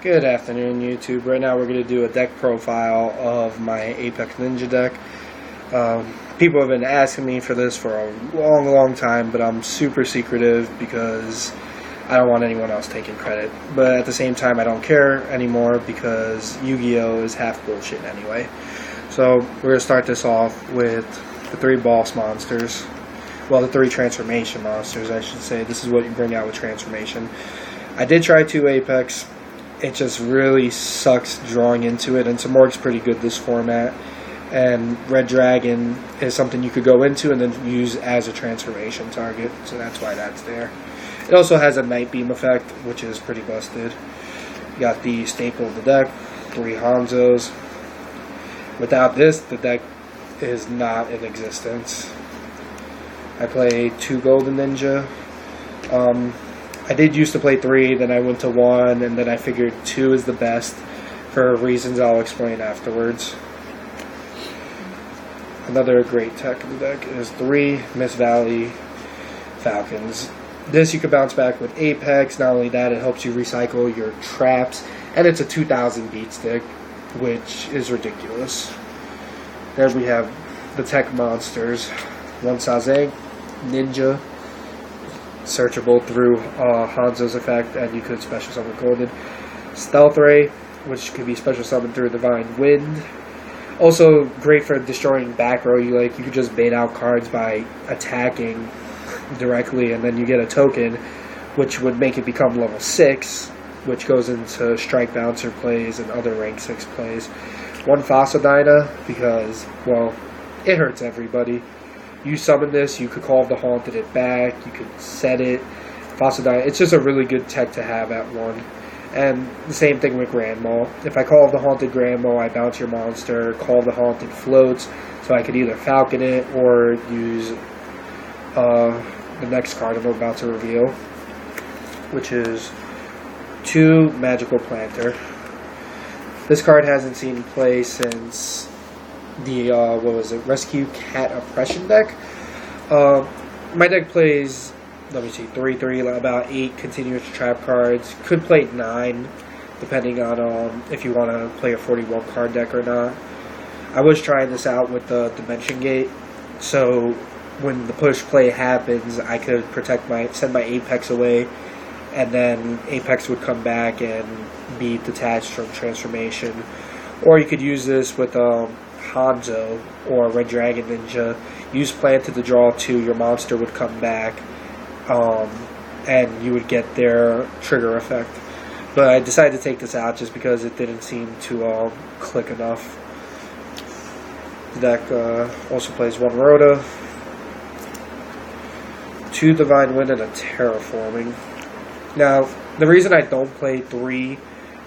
Good afternoon, YouTube. Right now we're going to do a deck profile of my Apex Ninja deck. People have been asking me for this for a long time, but I'm super secretive because I don't want anyone else taking credit. But at the same time, I don't care anymore because Yu-Gi-Oh! Is half bullshit anyway. So we're going to start this off with the 3 boss monsters. Well, the 3 transformation monsters, I should say. This is what you bring out with transformation. I did try 2 Apex. It just really sucks drawing into it, and Simorgh's pretty good this format. And Red Dragon is something you could go into and then use as a transformation target, so that's why that's there. It also has a Night Beam effect, which is pretty busted. You got the staple of the deck, 3 Hanzos. Without this, the deck is not in existence. I play 2 Golden Ninja. I did used to play 3, then I went to 1, and then I figured 2 is the best for reasons I'll explain afterwards. Another great tech in the deck is 3 Mist Valley Falcons. This you can bounce back with Apex. Not only that, it helps you recycle your traps, and it's a 2000 beat stick, which is ridiculous. Then we have the tech monsters. 1 Sazang, Ninja, searchable through Hanzo's effect, and you could special summon Golden. Stealth Ray, which could be special summoned through Divine Wind. Also great for destroying back row. You could just bait out cards by attacking directly, and then you get a token, which would make it become level 6, which goes into Strike Bouncer plays and other rank 6 plays. 1 Fasodina, because, well, it hurts everybody. You summon this, you could Call of the Haunted it back, you could set it, Fasodina. It's just a really good tech to have at 1. And the same thing with Grand Maul. If I Call of the Haunted Grand Maul, I bounce your monster, Call of the Haunted floats, so I could either Falcon it or use the next card I'm about to reveal, which is 2 Magical Planter. This card hasn't seen play since the Rescue Cat Oppression deck. My deck plays, let me see, 3/3, about 8 continuous trap cards. Could play 9, depending on if you want to play a 41 card deck or not. I was trying this out with the Dimension Gate, so when the push play happens, I could send my Apex away, and then Apex would come back and be detached from transformation. Or you could use this with Hanzo or Red Dragon Ninja. Use Planted to draw 2, your monster would come back, and you would get their trigger effect. But I decided to take this out just because it didn't seem to click enough. The deck also plays 1 Rhoda, 2 Divine Wind, and a Terraforming. Now, the reason I don't play 3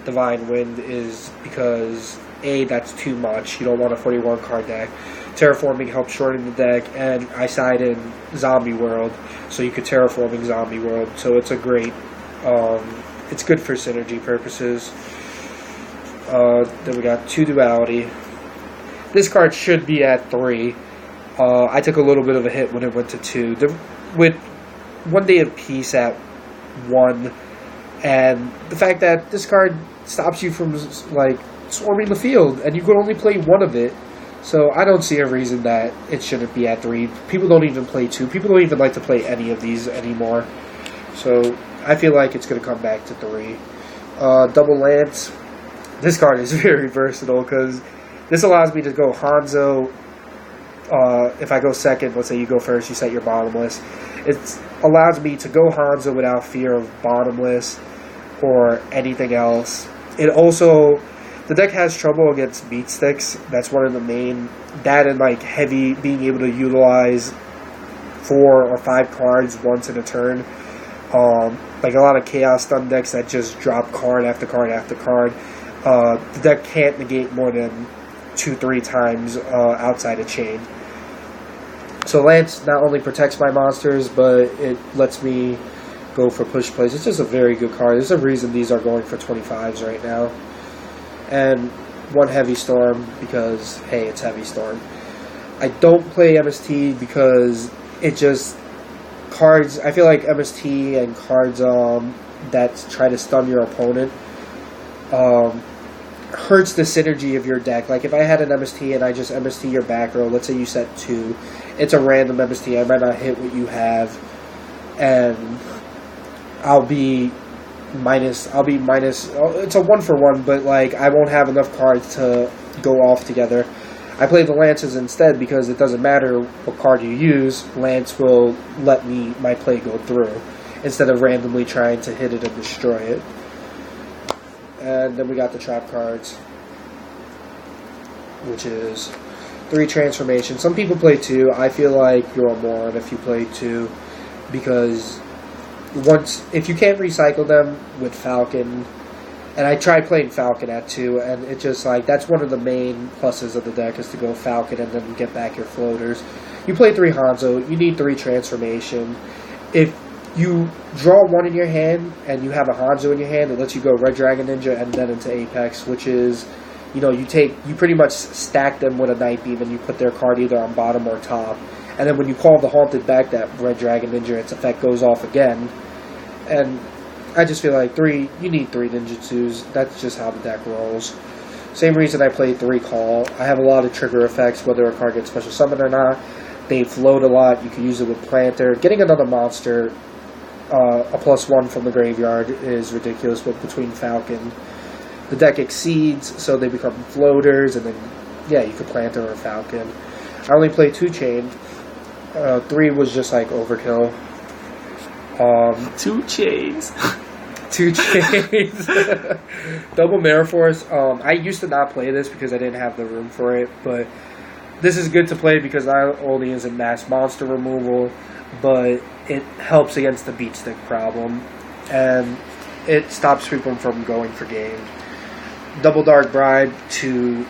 Divine Wind is because A, that's too much. You don't want a 41 card deck. Terraforming helps shorten the deck, and I side in Zombie World, so you could Terraforming Zombie World. So it's a great, it's good for synergy purposes. Then we got 2 Duality. This card should be at 3. I took a little bit of a hit when it went to 2. With 1 Day of Peace at 1, and the fact that this card stops you from swarming the field, and you could only play 1 of it, so I don't see a reason that it shouldn't be at 3. People don't even play 2. People don't even like to play any of these anymore, so I feel like it's going to come back to 3. Double Lance. This card is very versatile because this allows me to go Hanzo. If I go second, let's say you go first, you set your bottomless. It allows me to go Hanzo without fear of bottomless or anything else. It also, the deck has trouble against beat sticks. That's one of the main. That and heavy, being able to utilize 4 or 5 cards once in a turn. A lot of Chaos Stun decks that just drop card after card after card. The deck can't negate more than 2-3 times outside a chain. So Lance not only protects my monsters, but it lets me go for push plays. It's just a very good card. There's a reason these are going for 25s right now. And 1 Heavy Storm because, hey, it's Heavy Storm. I don't play MST because it just cards. I feel like MST and cards that try to stun your opponent hurts the synergy of your deck. Like if I had an MST and I just MST your back row, let's say you set 2, it's a random MST. I might not hit what you have, and I'll be minus. It's a 1-for-1, but like I won't have enough cards to go off together. I play the Lances instead because it doesn't matter what card you use. Lance will let my play go through instead of randomly trying to hit it and destroy it. And then we got the trap cards, which is 3 transformations. Some people play 2. I feel like you're a moron if you play 2 because if you can't recycle them with Falcon, and I tried playing Falcon at 2, and it just like that's one of the main pluses of the deck is to go Falcon and then get back your floaters. You play 3 Hanzo, you need 3 transformation. If you draw 1 in your hand and you have a Hanzo in your hand, it lets you go Red Dragon Ninja and then into Apex, which is, you pretty much stack them with a Night Beam and you put their card either on bottom or top. And then when you call the Haunted back, that Red Dragon Ninja, its effect goes off again. And I just feel like you need 3 ninjutsus. That's just how the deck rolls. Same reason I play 3 Call. I have a lot of trigger effects, whether a card gets special summoned or not. They float a lot. You can use it with Planter. Getting another monster, a +1 from the graveyard, is ridiculous, but between Falcon, the deck exceeds, so they become floaters, and then, yeah, you could Planter or Falcon. I only play 2 Chain. 3 was just like overkill. 2 chains. 2 chains. Double Mirror Force. I used to not play this because I didn't have the room for it, but this is good to play because not only is it mass monster removal, but it helps against the beat stick problem, and it stops people from going for game. Double Dark Bribe to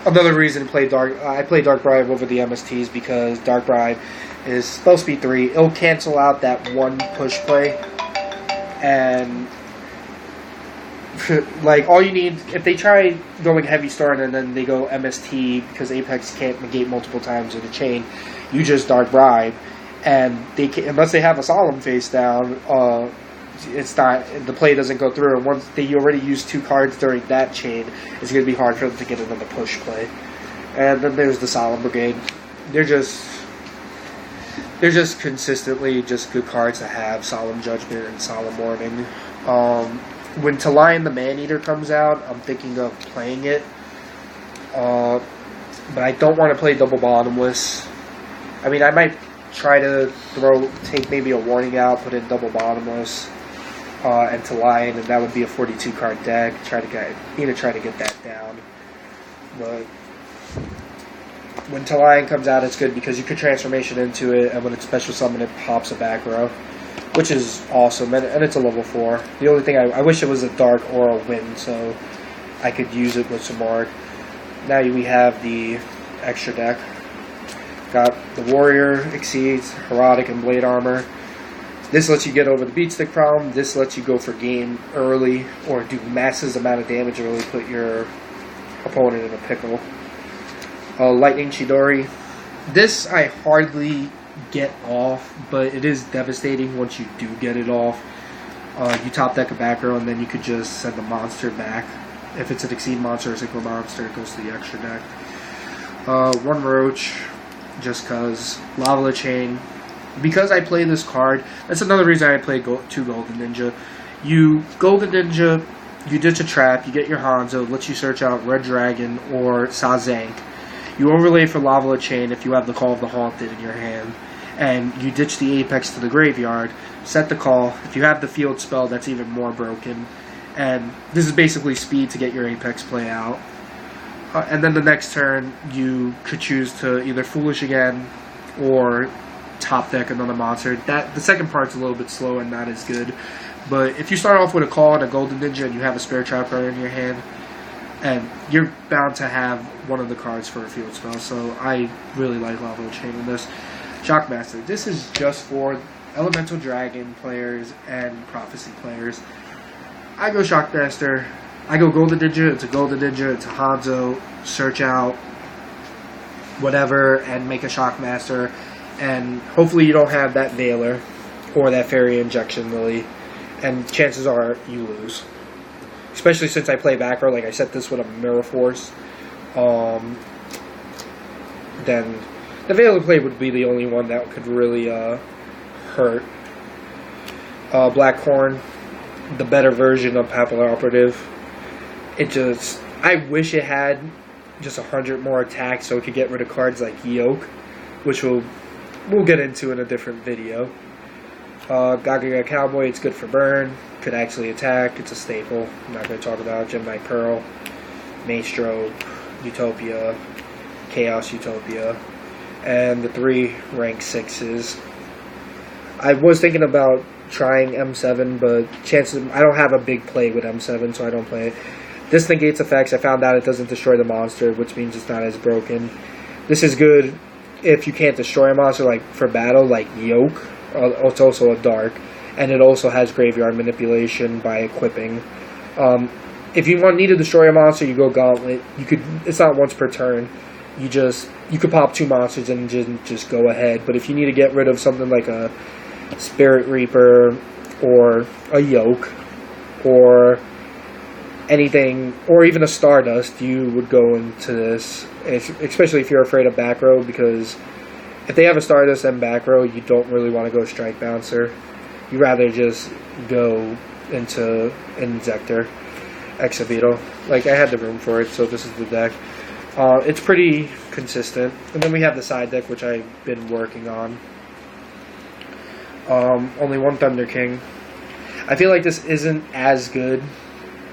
another reason to play I play Dark Bribe over the MSTs because Dark Bribe is spell speed 3. It'll cancel out that 1 push play, and like all you need, if they try going Heavy Start and then they go MST because Apex can't negate multiple times in the chain, you just Dark Bribe, and they can, unless they have a Solemn face down, it's not, the play doesn't go through. And once they already used 2 cards during that chain, it's going to be hard for them to get another push play. And then there's the Solemn Brigade. They're just consistently just good cards to have. Solemn Judgment and Solemn Warning. When Talion the Maneater comes out, I'm thinking of playing it. But I don't want to play double bottomless. I mean, I might try to take maybe a Warning out, put in double bottomless, and Talion, and that would be a 42 card deck. Try to get that down. But when Talion comes out, it's good because you could transformation into it, and when it's special summon, it pops a back row, which is awesome, and it's a level 4. The only thing I wish it was a dark or a wind, so I could use it with some more. Now we have the extra deck. Got the Warrior, Exceeds, Herodic, and Blade Armor. This lets you get over the beat stick problem. This lets you go for game early or do massive amount of damage early, put your opponent in a pickle. Lightning Chidori. This I hardly get off, but it is devastating once you do get it off. You top deck a back row, and then you could just send the monster back. If it's an Exceed monster or Synchro monster, it goes to the extra deck. 1 Roach, just because. Lava Chain. Because I play this card, that's another reason I play 2 Golden Ninja. You Golden Ninja, you ditch a trap, you get your Hanzo, lets you search out Red Dragon or Sazank. You overlay for Lava Chain if you have the Call of the Haunted in your hand, and you ditch the Apex to the graveyard, set the call. If you have the field spell, that's even more broken. And this is basically speed to get your Apex play out. And then the next turn, you could choose to either Foolish again or top deck another monster. The second part's a little bit slow and not as good. But if you start off with a Call and a Golden Ninja and you have a spare trap card in your hand, and you're bound to have one of the cards for a field spell. So I really like Lava Chain in this. Shockmaster. This is just for Elemental Dragon players and Prophecy players. I go Shockmaster. I go Golden Ninja. It's a Golden Ninja. It's a Hanzo. Search out whatever and make a Shockmaster. And hopefully you don't have that Veiler or that Fairy Injection Lily. And chances are you lose. especially since I play back row. Like I set this with a Mirror Force. Then the Veil of Clay would be the only one that could really hurt. Black Horn, the better version of Papillon Operative. I wish it had just 100 more attacks so it could get rid of cards like Yoke, which we'll get into in a different video. Gaga Cowboy, it's good for burn, could actually attack, it's a staple. I'm not going to talk about Gemini Pearl, Maestro, Utopia, Chaos Utopia, and the 3 rank 6s. I was thinking about trying M7, but chances I don't have a big play with M7, so I don't play it. This negates effects. I found out it doesn't destroy the monster, which means it's not as broken. This is good if you can't destroy a monster, like for battle, like Yoke. It's also a dark, and it also has graveyard manipulation by equipping. If you need to destroy a monster, you go Gauntlet. It's not once per turn. You could pop 2 monsters and just go ahead. But if you need to get rid of something like a Spirit Reaper or a Yoke or anything, or even a Stardust, you would go into this, especially if you're afraid of back row, because if they have a Stardust and back row, you don't really want to go Strike Bouncer. You rather just go into Inzektor, Exavito. Like, I had the room for it, so this is the deck. It's pretty consistent. And then we have the side deck, which I've been working on. Only one Thunder King. I feel like this isn't as good,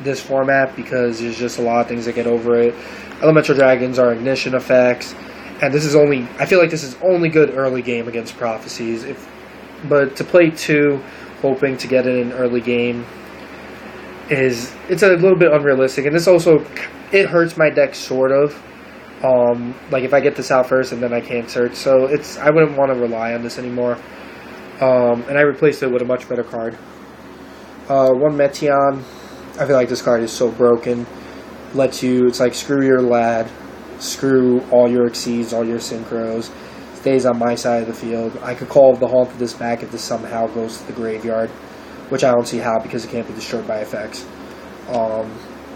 this format, because there's just a lot of things that get over it. Elemental Dragons are ignition effects, and I feel like this is only good early game against Prophecies. But to play 2, hoping to get it in early game, it's a little bit unrealistic, and this also, it hurts my deck sort of. Like if I get this out first and then I can't search, so I wouldn't want to rely on this anymore. And I replaced it with a much better card. One Meteion. I feel like this card is so broken. It's like screw your lad, screw all your Exceeds, all your Synchros. Stays on my side of the field. I could call the Haunt of this back if this somehow goes to the graveyard, which I don't see how because it can't be destroyed by effects. And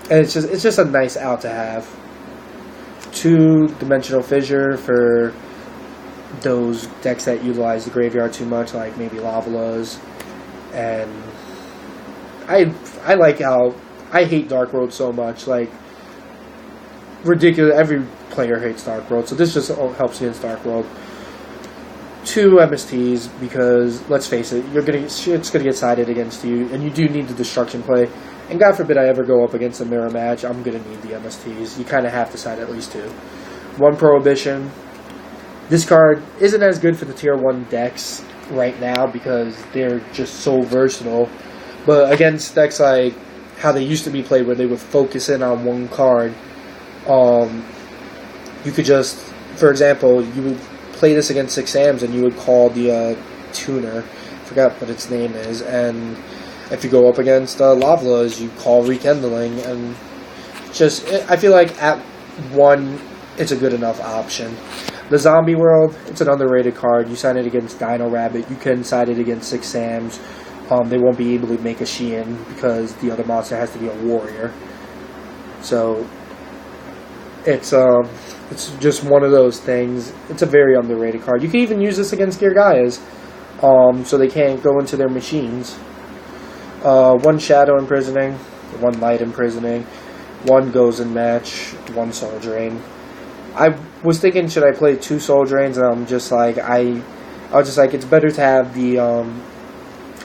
it's just a nice out to have. 2-Dimensional Fissure for those decks that utilize the graveyard too much, like maybe Lavalas. And I like how I hate Dark Road so much, like ridiculous. Every player hates Dark Road, so this just helps against Dark Road. 2 MSTs, because let's face it, it's gonna get sided against you, and you do need the destruction play. And God forbid I ever go up against a mirror match, I'm gonna need the MSTs. You kind of have to side at least 2. 1 Prohibition. This card isn't as good for the tier 1 decks right now because they're just so versatile. But against decks like how they used to be played, where they would focus in on one card, you could just, for example, you would play this against 6 Sams and you would call the Tuner, I forgot what its name is, and if you go up against Lavalas, you call Rekindling, and I feel like at 1, it's a good enough option. The Zombie World, it's an underrated card. You side it against Dino Rabbit, you can side it against 6 Sams. They won't be able to make a Sheehan because the other monster has to be a warrior. So it's just one of those things. It's a very underrated card. You can even use this against Geargaias, so they can't go into their machines. 1 Shadow Imprisoning, 1 Light Imprisoning, 1 Gozen Match, 1 Soul Drain. I was thinking, should I play 2 Soul Drains? And I'm just like, I was just like, it's better to have the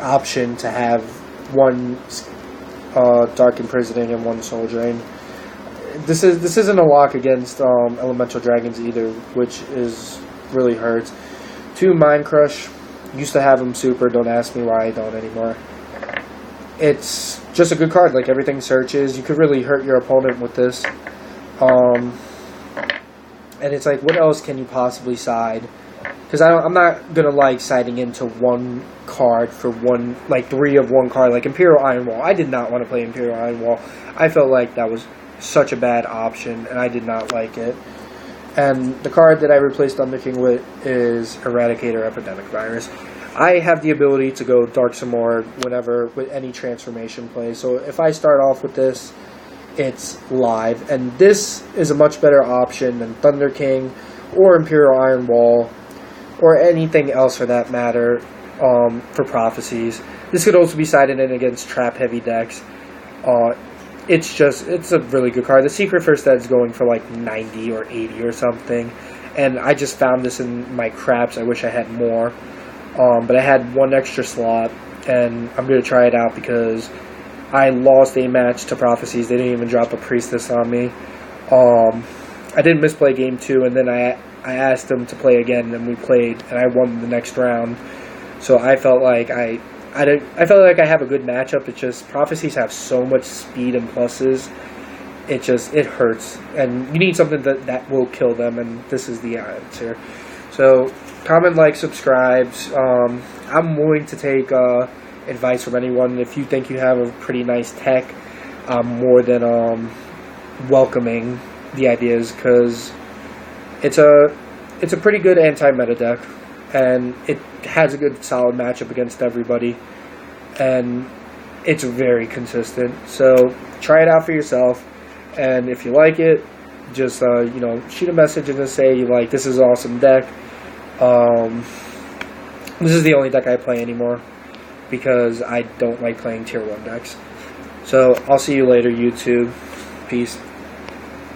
option to have 1 Dark Imprisoning and 1 Soul Drain. This isn't a lock against Elemental Dragons either, which really hurts. 2 Mind Crush. Used to have them super. Don't ask me why I don't anymore. It's just a good card. Like, everything searches. You could really hurt your opponent with this. And it's like, what else can you possibly side? Because I'm not going to like siding into 1 card for 3 of 1 card. Like Imperial Iron Wall. I did not want to play Imperial Iron Wall. I felt like that was such a bad option, and I did not like it. And the card that I replaced Thunder King with is Eradicator Epidemic Virus. I have the ability to go Dark Samora whenever with any transformation play. So if I start off with this, it's live, and this is a much better option than Thunder King or Imperial Iron Wall or anything else for that matter for Prophecies. This could also be sided in against trap heavy decks. It's a really good card. The Secret First Ed's going for like 90 or 80 or something, and I just found this in my craps. I wish I had more, but I had one extra slot, and I'm going to try it out because I lost a match to Prophecies. They didn't even drop a Priestess on me. I didn't misplay game 2, and then I asked them to play again, and we played, and I won the next round. So I felt like I felt like I have a good matchup. It's just Prophecies have so much speed and pluses. It hurts, and you need something that will kill them, and this is the answer. So comment, like, subscribe. I'm willing to take advice from anyone. If you think you have a pretty nice tech, I'm more than welcoming the ideas, because it's a pretty good anti-meta deck, and it has a good solid matchup against everybody, and it's very consistent. So try it out for yourself, and if you like it, just shoot a message and just say you like, this is an awesome deck. This is the only deck I play anymore because I don't like playing tier 1 decks. So I'll see you later, YouTube. Peace.